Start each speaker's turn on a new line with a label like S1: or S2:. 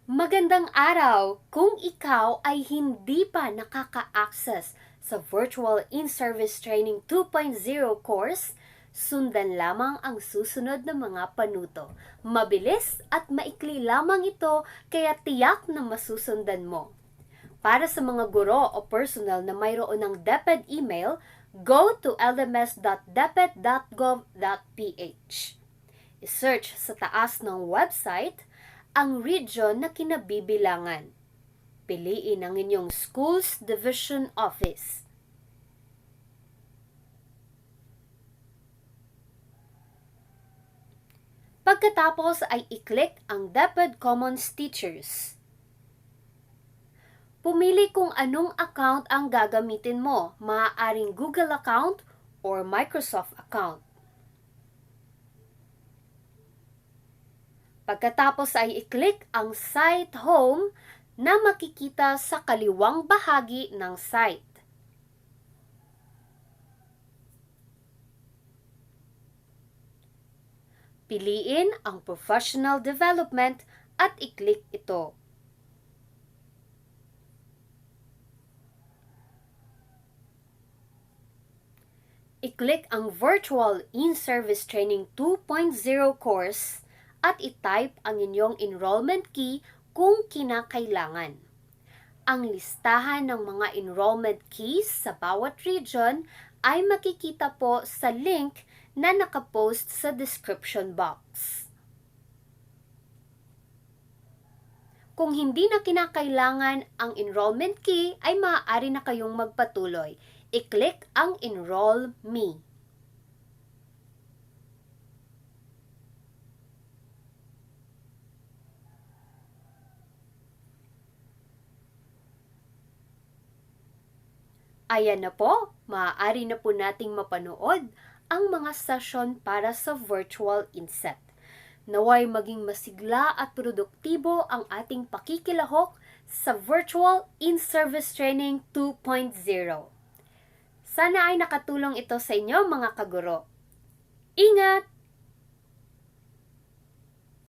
S1: Magandang araw! Kung ikaw ay hindi pa nakaka-access sa Virtual In-Service Training 2.0 course, sundan lamang ang susunod na mga panuto. Mabilis at maikli lamang ito kaya tiyak na masusundan mo. Para sa mga guro o personal na mayroon ng DepEd email, go to lms.deped.gov.ph. I-search sa taas ng website ang region na kinabibilangan. Piliin ang inyong Schools Division Office. Pagkatapos ay i-click ang DepEd Commons Teachers. Pumili kung anong account ang gagamitin mo, maaaring Google account or Microsoft account. Pagkatapos ay i-click ang Site Home na makikita sa kaliwang bahagi ng site. Piliin ang Professional Development at i-click ito. I-click ang Virtual In-Service Training 2.0 course at i-type ang inyong enrollment key kung kinakailangan. Ang listahan ng mga enrollment keys sa bawat region ay makikita po sa link na nakapost sa description box. Kung hindi na kinakailangan ang enrollment key, ay maaari na kayong magpatuloy. I-click ang Enroll Me. Ayan na po, maaari na po nating mapanood ang mga session para sa Virtual INSET. Naway maging masigla at produktibo ang ating pakikilahok sa Virtual In-Service Training 2.0. Sana ay nakatulong ito sa inyo mga kaguro. Ingat!